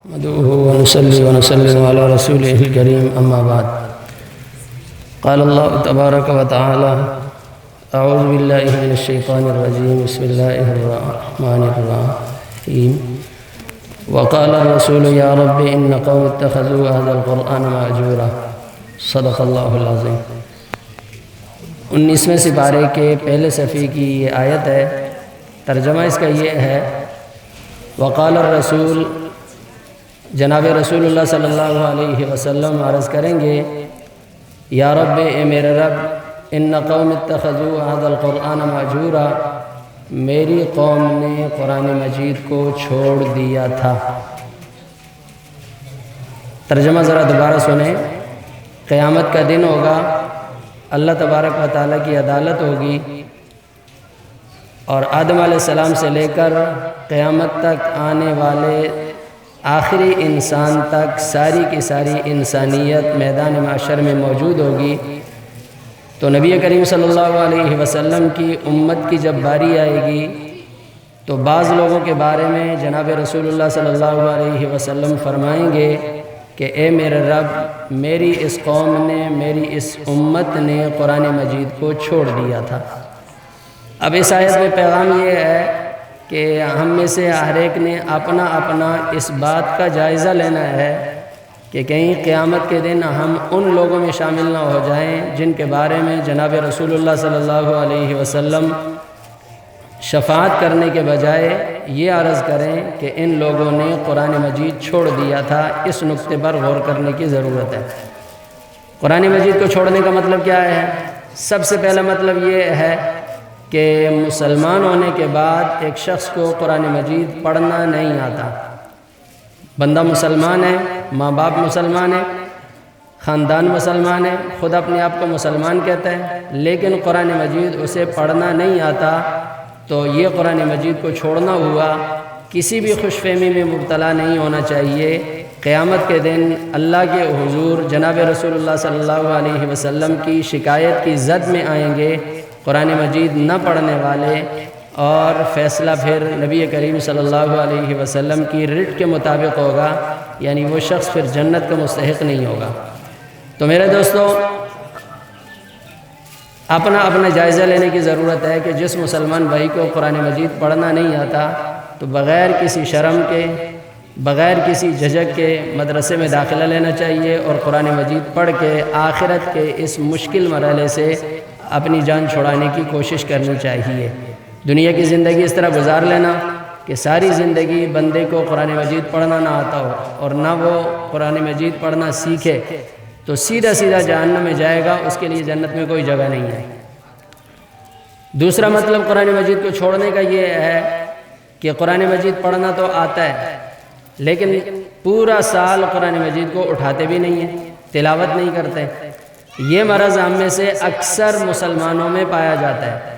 نحمده ونصلي ونسلم على رسوله الكريم أما بعد. قال الله تبارك وتعالى: أعوذ بالله من الشيطان الرجيم. بسم الله الرحمن الرحيم. وقال الرسول يا رب إن قوم اتخذوا هذا القرآن مهجورا. صدق اللہ العظیم. 19ویں سپارے کے پہلے صفحے کی یہ آیت ہے. ترجمہ اس کا یہ ہے: وقال الرسول، جناب رسول اللہ صلی اللہ علیہ وسلم عرض کریں گے: یا رب، اے میرے رب، ان قوم اتخذوا هذا القرآن مهجورا، میری قوم نے قرآن مجید کو چھوڑ دیا تھا. ترجمہ ذرا دوبارہ سنیں. قیامت کا دن ہوگا، اللہ تبارک و تعالیٰ کی عدالت ہوگی، اور آدم علیہ السلام سے لے کر قیامت تک آنے والے آخری انسان تک ساری کی ساری انسانیت میدان محشر میں موجود ہوگی. تو نبی کریم صلی اللہ علیہ وسلم کی امت کی جب باری آئے گی تو بعض لوگوں کے بارے میں جناب رسول اللہ صلی اللہ علیہ وسلم فرمائیں گے کہ اے میرے رب، میری اس قوم نے، میری اس امت نے قرآن مجید کو چھوڑ دیا تھا. اب اس آیت میں پیغام یہ ہے کہ ہم میں سے ہر ایک نے اپنا اپنا اس بات کا جائزہ لینا ہے کہ کہیں قیامت کے دن ہم ان لوگوں میں شامل نہ ہو جائیں جن کے بارے میں جناب رسول اللہ صلی اللہ علیہ وسلم شفاعت کرنے کے بجائے یہ عرض کریں کہ ان لوگوں نے قرآن مجید چھوڑ دیا تھا. اس نقطے پر غور کرنے کی ضرورت ہے. قرآن مجید کو چھوڑنے کا مطلب کیا ہے؟ سب سے پہلا مطلب یہ ہے کہ مسلمان ہونے کے بعد ایک شخص کو قرآن مجید پڑھنا نہیں آتا. بندہ مسلمان ہے، ماں باپ مسلمان ہے، خاندان مسلمان ہے، خود اپنے آپ کو مسلمان کہتا ہے، لیکن قرآن مجید اسے پڑھنا نہیں آتا، تو یہ قرآن مجید کو چھوڑنا ہوا. کسی بھی خوش فہمی میں مبتلا نہیں ہونا چاہیے. قیامت کے دن اللہ کے حضور جناب رسول اللہ صلی اللہ علیہ وسلم کی شکایت کی زد میں آئیں گے قرآن مجید نہ پڑھنے والے، اور فیصلہ پھر نبی کریم صلی اللہ علیہ وسلم کی رٹ کے مطابق ہوگا، یعنی وہ شخص پھر جنت کا مستحق نہیں ہوگا. تو میرے دوستو، اپنا اپنا جائزہ لینے کی ضرورت ہے کہ جس مسلمان بھائی کو قرآن مجید پڑھنا نہیں آتا تو بغیر کسی شرم کے، بغیر کسی جھجک کے مدرسے میں داخلہ لینا چاہیے اور قرآن مجید پڑھ کے آخرت کے اس مشکل مرحلے سے اپنی جان چھڑانے کی کوشش کرنی چاہیے. دنیا کی زندگی اس طرح گزار لینا کہ ساری زندگی بندے کو قرآن مجید پڑھنا نہ آتا ہو اور نہ وہ قرآن مجید پڑھنا سیکھے تو سیدھا سیدھا جہنم میں جائے گا. اس کے لیے جنت میں کوئی جگہ نہیں ہے. دوسرا مطلب قرآن مجید کو چھوڑنے کا یہ ہے کہ قرآن مجید پڑھنا تو آتا ہے لیکن پورا سال قرآن مجید کو اٹھاتے بھی نہیں ہیں، تلاوت نہیں کرتے. یہ مرض ہم میں سے اکثر مسلمانوں میں پایا جاتا ہے.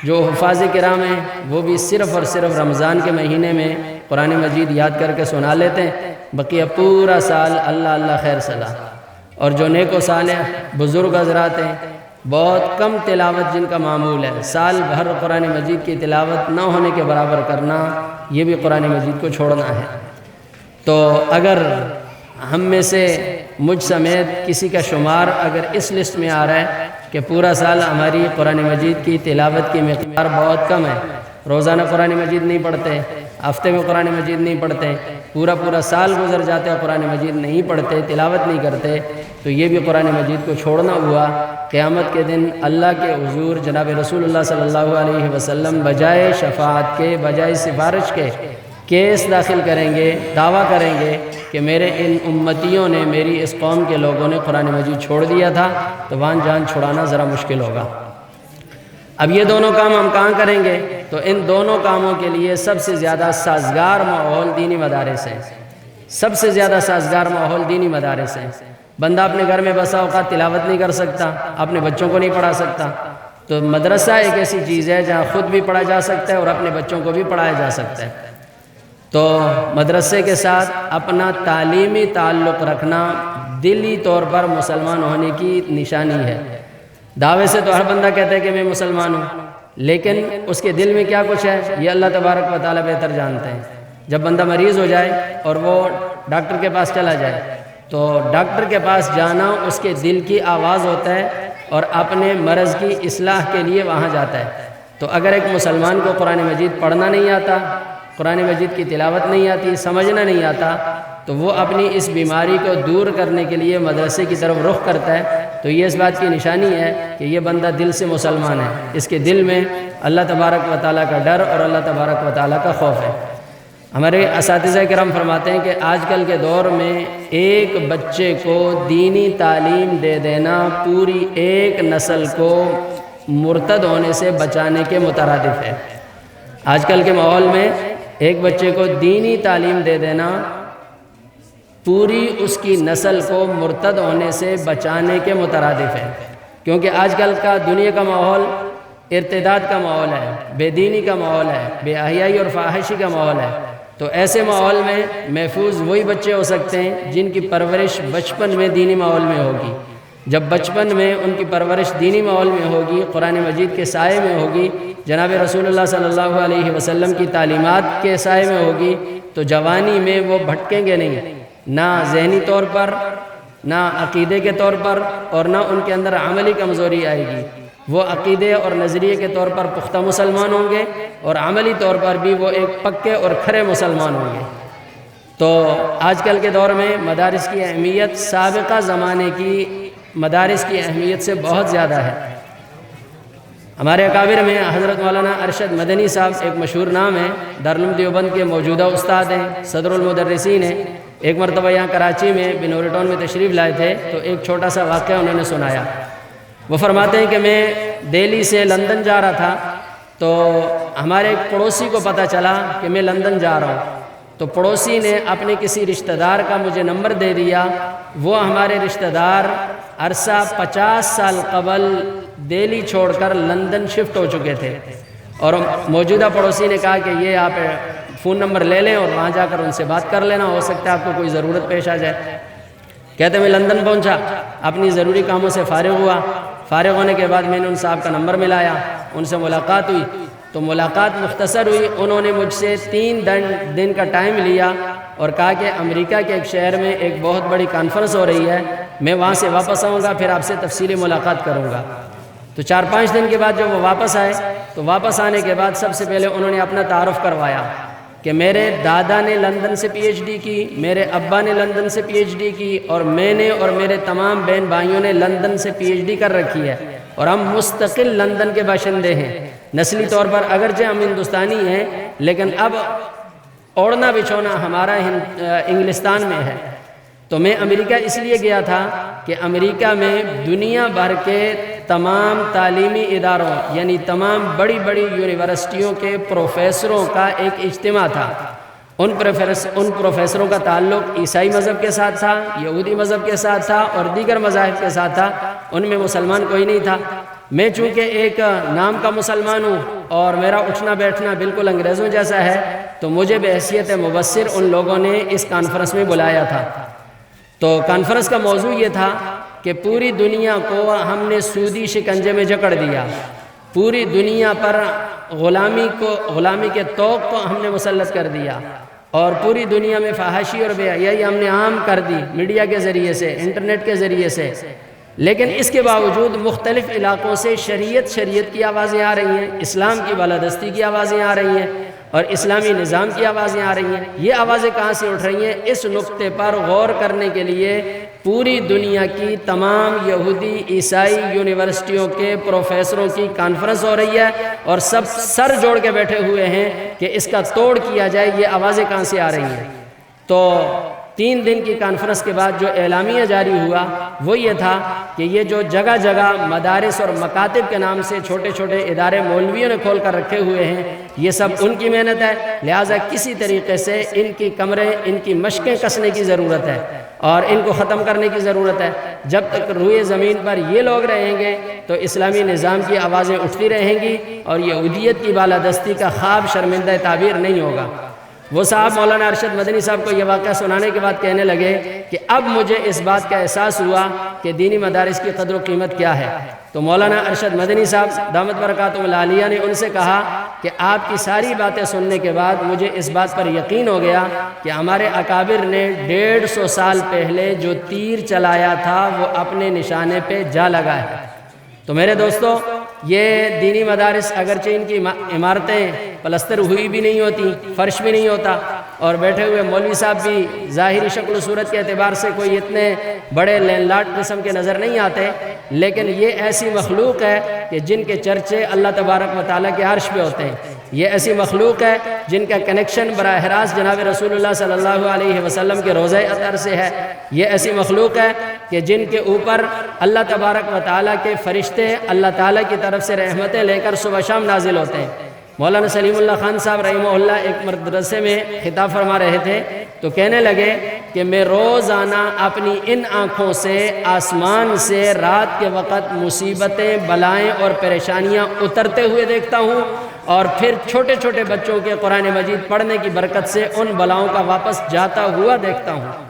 جو حفاظ کرام ہیں وہ بھی صرف اور صرف رمضان کے مہینے میں قرآن مجید یاد کر کے سنا لیتے ہیں، بقیہ پورا سال اللہ اللہ خیر صلاح. اور جو نیک و صالح بزرگ حضرات ہیں، بہت کم تلاوت جن کا معمول ہے، سال بھر قرآن مجید کی تلاوت نہ ہونے کے برابر کرنا، یہ بھی قرآن مجید کو چھوڑنا ہے. تو اگر ہم میں سے مجھ سمیت کسی کا شمار اگر اس لسٹ میں آ رہا ہے کہ پورا سال ہماری قرآن مجید کی تلاوت کی مقدار بہت کم ہے، روزانہ قرآن مجید نہیں پڑھتے، ہفتے میں قرآن مجید نہیں پڑھتے، پورا سال گزر جاتا ہے قرآن مجید نہیں پڑھتے، تلاوت نہیں کرتے، تو یہ بھی قرآن مجید کو چھوڑنا ہوا. قیامت کے دن اللہ کے حضور جناب رسول اللہ صلی اللہ علیہ وسلم بجائے شفاعت کے، بجائے سفارش کے کیس داخل کریں گے، دعویٰ کریں گے کہ میرے ان امتیوں نے، میری اس قوم کے لوگوں نے قرآن مجید چھوڑ دیا تھا. تو وہاں جان چھڑانا ذرا مشکل ہوگا. اب یہ دونوں کام ہم کہاں کریں گے؟ تو ان دونوں کاموں کے لیے سب سے زیادہ سازگار ماحول دینی مدارس ہیں. سب سے زیادہ سازگار ماحول دینی مدارس ہیں. بندہ اپنے گھر میں بسا اوقات تلاوت نہیں کر سکتا، اپنے بچوں کو نہیں پڑھا سکتا، تو مدرسہ ایک ایسی چیز ہے جہاں خود بھی پڑھا جا سکتا ہے اور اپنے بچوں کو بھی پڑھایا جا سکتا ہے. تو مدرسے کے ساتھ اپنا تعلیمی تعلق رکھنا دلی طور پر مسلمان ہونے کی نشانی ہے. دعوے سے تو ہر بندہ کہتا ہے کہ میں مسلمان ہوں، لیکن اس کے دل میں کیا کچھ ہے یہ اللہ تبارک و تعالیٰ بہتر جانتے ہیں. جب بندہ مریض ہو جائے اور وہ ڈاکٹر کے پاس چلا جائے، تو ڈاکٹر کے پاس جانا اس کے دل کی آواز ہوتا ہے اور اپنے مرض کی اصلاح کے لیے وہاں جاتا ہے۔ تو اگر ایک مسلمان کو قرآن مجید پڑھنا نہیں آتا، قرآن مجید کی تلاوت نہیں آتی، سمجھنا نہیں آتا، تو وہ اپنی اس بیماری کو دور کرنے کے لیے مدرسے کی طرف رخ کرتا ہے، تو یہ اس بات کی نشانی ہے کہ یہ بندہ دل سے مسلمان ہے، اس کے دل میں اللہ تبارک و تعالیٰ کا ڈر اور اللہ تبارک و تعالیٰ کا خوف ہے۔ ہمارے اساتذہ کرام فرماتے ہیں کہ آج کل کے دور میں ایک بچے کو دینی تعلیم دے دینا پوری ایک نسل کو مرتد ہونے سے بچانے کے مترادف ہے۔ آج کل کے ماحول میں ایک بچے کو دینی تعلیم دے دینا پوری اس کی نسل کو مرتد ہونے سے بچانے کے مترادف ہے، کیونکہ آج کل کا دنیا کا ماحول ارتداد کا ماحول ہے، بے دینی کا ماحول ہے، بے حیائی اور فاحشی کا ماحول ہے۔ تو ایسے ماحول میں محفوظ وہی بچے ہو سکتے ہیں جن کی پرورش بچپن میں دینی ماحول میں ہوگی۔ جب بچپن میں ان کی پرورش دینی ماحول میں ہوگی، قرآن مجید کے سائے میں ہوگی، جناب رسول اللہ صلی اللہ علیہ وسلم کی تعلیمات کے سائے میں ہوگی، تو جوانی میں وہ بھٹکیں گے نہیں، نہ ذہنی طور پر، نہ عقیدے کے طور پر، اور نہ ان کے اندر عملی کمزوری آئے گی۔ وہ عقیدے اور نظریے کے طور پر پختہ مسلمان ہوں گے اور عملی طور پر بھی وہ ایک پکے اور کھرے مسلمان ہوں گے۔ تو آج کل کے دور میں مدارس کی اہمیت سابقہ زمانے کی مدارس کی اہمیت سے بہت زیادہ ہے۔ ہمارے اکابر میں حضرت مولانا ارشد مدنی صاحب ایک مشہور نام ہے، دارالعلوم دیوبند کے موجودہ استاد ہیں، صدر المدرسین ہیں۔ ایک مرتبہ یہاں کراچی میں بنوری ٹاؤن میں تشریف لائے تھے، تو ایک چھوٹا سا واقعہ انہوں نے سنایا۔ وہ فرماتے ہیں کہ میں دہلی سے لندن جا رہا تھا، تو ہمارے ایک پڑوسی کو پتہ چلا کہ میں لندن جا رہا ہوں، تو پڑوسی نے اپنے کسی رشتہ دار کا مجھے نمبر دے دیا۔ وہ ہمارے رشتہ دار عرصہ 50 سال قبل دہلی چھوڑ کر لندن شفٹ ہو چکے تھے، اور موجودہ پڑوسی نے کہا کہ یہ آپ فون نمبر لے لیں اور وہاں جا کر ان سے بات کر لینا، ہو سکتا ہے آپ کو کوئی ضرورت پیش آ جائے۔ کہتے میں لندن پہنچا، اپنی ضروری کاموں سے فارغ ہوا، فارغ ہونے کے بعد میں نے ان صاحب کا نمبر ملایا، ان سے ملاقات ہوئی، تو ملاقات مختصر ہوئی۔ انہوں نے مجھ سے 3 دن کا ٹائم لیا اور کہا کہ امریکہ کے ایک شہر میں ایک بہت بڑی کانفرنس ہو رہی ہے، میں وہاں سے واپس آؤں گا، پھر آپ سے تفصیلی ملاقات کروں گا۔ تو 4-5 دن کے بعد جب وہ واپس آئے، تو واپس آنے کے بعد سب سے پہلے انہوں نے اپنا تعارف کروایا کہ میرے دادا نے لندن سے پی ایچ ڈی کی، میرے ابا نے لندن سے پی ایچ ڈی کی، اور میں نے اور میرے تمام بہن بھائیوں نے لندن سے پی ایچ ڈی کر رکھی ہے، اور ہم مستقل لندن کے باشندے ہیں۔ نسلی طور پر اگرچہ ہم ہندوستانی ہیں، لیکن اب اوڑھنا بچھونا ہمارا انگلستان میں ہے۔ تو میں امریکہ اس لیے گیا تھا کہ امریکہ میں دنیا بھر کے تمام تعلیمی اداروں، یعنی تمام بڑی بڑی یونیورسٹیوں کے پروفیسروں کا ایک اجتماع تھا۔ ان پروفیسروں کا تعلق عیسائی مذہب کے ساتھ تھا، یہودی مذہب کے ساتھ تھا، اور دیگر مذاہب کے ساتھ تھا، ان میں مسلمان کوئی نہیں تھا۔ میں چونکہ ایک نام کا مسلمان ہوں اور میرا اٹھنا بیٹھنا بالکل انگریزوں جیسا ہے، تو مجھے بحیثیت مبصر ان لوگوں نے اس کانفرنس میں بلایا تھا۔ تو کانفرنس کا موضوع یہ تھا کہ پوری دنیا کو ہم نے سودی شکنجے میں جکڑ دیا، پوری دنیا پر غلامی کے طوق کو ہم نے مسلط کر دیا، اور پوری دنیا میں فحاشی اور بے حیائی ہم نے عام کر دی میڈیا کے ذریعے سے، انٹرنیٹ کے ذریعے سے۔ لیکن اس کے باوجود مختلف علاقوں سے شریعت کی آوازیں آ رہی ہیں، اسلام کی بالادستی کی آوازیں آ رہی ہیں، اور اسلامی نظام کی آوازیں آ رہی ہیں۔ یہ آوازیں کہاں سے اٹھ رہی ہیں؟ اس نقطے پر غور کرنے کے لیے پوری دنیا کی تمام یہودی عیسائی یونیورسٹیوں کے پروفیسروں کی کانفرنس ہو رہی ہے، اور سب سر جوڑ کے بیٹھے ہوئے ہیں کہ اس کا توڑ کیا جائے، یہ آوازیں کہاں سے آ رہی ہیں۔ تو 3 دن کی کانفرنس کے بعد جو اعلامیہ جاری ہوا وہ یہ تھا کہ یہ جو جگہ جگہ مدارس اور مکاتب کے نام سے چھوٹے چھوٹے ادارے مولویوں نے کھول کر رکھے ہوئے ہیں، یہ سب ان کی محنت ہے، لہٰذا کسی طریقے سے ان کی کمریں، ان کی مشقیں کسنے کی ضرورت ہے اور ان کو ختم کرنے کی ضرورت ہے۔ جب تک روئے زمین پر یہ لوگ رہیں گے تو اسلامی نظام کی آوازیں اٹھتی رہیں گی، اور یہودیت کی بالادستی کا خواب شرمندہ تعبیر نہیں ہوگا۔ وہ صاحب مولانا ارشد مدنی صاحب کو یہ واقعہ سنانے کے بعد کہنے لگے کہ اب مجھے اس بات کا احساس ہوا کہ دینی مدارس کی قدر و قیمت کیا ہے۔ تو مولانا ارشد مدنی صاحب دامت برکاتہم العالیہ نے ان سے کہا کہ آپ کی ساری باتیں سننے کے بعد مجھے اس بات پر یقین ہو گیا کہ ہمارے اکابر نے 150 سال پہلے جو تیر چلایا تھا وہ اپنے نشانے پہ جا لگا ہے۔ تو میرے دوستو، یہ دینی مدارس اگرچہ ان کی عمارتیں پلستر ہوئی بھی نہیں ہوتی، فرش بھی نہیں ہوتا، اور بیٹھے ہوئے مولوی صاحب بھی ظاہری شکل و صورت کے اعتبار سے کوئی اتنے بڑے لین لاٹ قسم کے نظر نہیں آتے، لیکن یہ ایسی مخلوق ہے کہ جن کے چرچے اللہ تبارک و تعالیٰ کے عرش پہ ہوتے ہیں۔ یہ ایسی مخلوق ہے جن کا کنیکشن براہ راست جناب رسول اللہ صلی اللہ علیہ وسلم کے روضہ اطہر سے ہے۔ یہ ایسی مخلوق ہے کہ جن کے اوپر اللہ تبارک و تعالیٰ کے فرشتے اللہ تعالیٰ کی طرف سے رحمتیں لے کر صبح شام نازل ہوتے ہیں۔ مولانا سلیم اللہ خان صاحب رحمہ اللہ ایک مدرسے میں خطاب فرما رہے تھے تو کہنے لگے کہ میں روزانہ اپنی ان آنکھوں سے آسمان سے رات کے وقت مصیبتیں، بلائیں اور پریشانیاں اترتے ہوئے دیکھتا ہوں، اور پھر چھوٹے چھوٹے بچوں کے قرآن مجید پڑھنے کی برکت سے ان بلاؤں کا واپس جاتا ہوا دیکھتا ہوں۔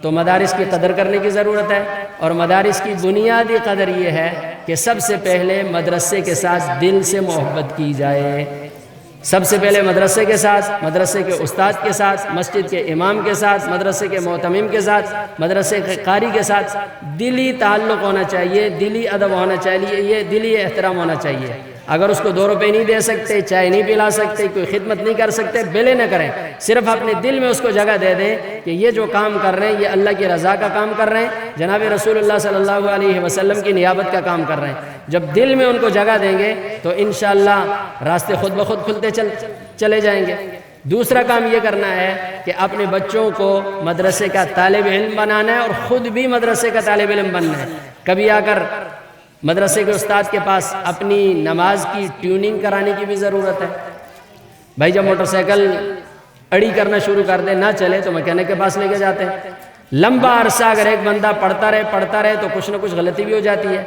تو مدارس کی قدر کرنے کی ضرورت ہے، اور مدارس کی بنیادی قدر یہ ہے کہ سب سے پہلے مدرسے کے ساتھ دل سے محبت کی جائے۔ سب سے پہلے مدرسے کے ساتھ، مدرسے کے استاد کے ساتھ، مسجد کے امام کے ساتھ، مدرسے کے معتمم کے ساتھ، مدرسے کے قاری کے ساتھ دلی تعلق ہونا چاہیے، دلی ادب ہونا چاہیے، یہ دلی احترام ہونا چاہیے۔ اگر اس کو 2 روپے نہیں دے سکتے، چائے نہیں پلا سکتے، کوئی خدمت نہیں کر سکتے، بلے نہ کریں، صرف اپنے دل میں اس کو جگہ دے دیں کہ یہ جو کام کر رہے ہیں یہ اللہ کی رضا کا کام کر رہے ہیں، جناب رسول اللہ صلی اللہ علیہ وسلم کی نیابت کا کام کر رہے ہیں۔ جب دل میں ان کو جگہ دیں گے تو انشاءاللہ راستے خود بخود کھلتے چلے جائیں گے۔ دوسرا کام یہ کرنا ہے کہ اپنے بچوں کو مدرسے کا طالب علم بنانا ہے، اور خود بھی مدرسے کا طالب علم بننا ہے۔ کبھی آ کر مدرسے کے استاد کے پاس اپنی نماز کی ٹیوننگ کرانے کی بھی ضرورت ہے۔ بھائی جب موٹر سائیکل اڑی کرنا شروع کر دے، نہ چلے، تو میکینک کے پاس لے کے جاتے ہیں۔ لمبا عرصہ اگر ایک بندہ پڑھتا رہے تو کچھ نہ کچھ غلطی بھی ہو جاتی ہے،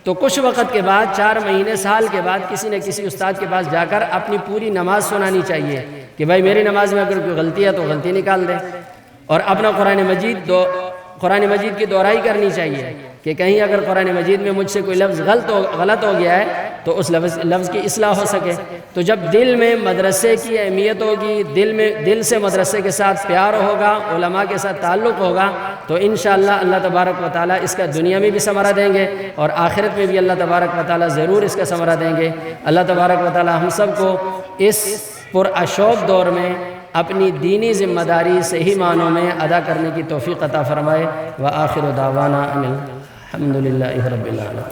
تو کچھ وقت کے بعد، 4 مہینے، سال کے بعد کسی نہ کسی استاد کے پاس جا کر اپنی پوری نماز سنانی چاہیے کہ بھائی میری نماز میں اگر کوئی غلطی ہے تو غلطی نکال دے، اور اپنا قرآن مجید کی دہرائی کرنی چاہیے کہ کہیں اگر قرآن مجید میں مجھ سے کوئی لفظ غلط ہو گیا ہے تو اس لفظ کی اصلاح ہو سکے۔ تو جب دل میں مدرسے کی اہمیت ہوگی، دل سے مدرسے کے ساتھ پیار ہوگا، علماء کے ساتھ تعلق ہوگا، تو انشاءاللہ اللہ تبارک و تعالیٰ اس کا دنیا میں بھی ثمرہ دیں گے، اور آخرت میں بھی اللہ تبارک و تعالیٰ ضرور اس کا ثمرہ دیں گے۔ اللہ تبارک و تعالیٰ ہم سب کو اس پراشوب دور میں اپنی دینی ذمہ داری صحیح معنوں میں ادا کرنے کی توفیق عطا فرمائے۔ وآخر دعوانا ان الحمد للہ رب العالمین۔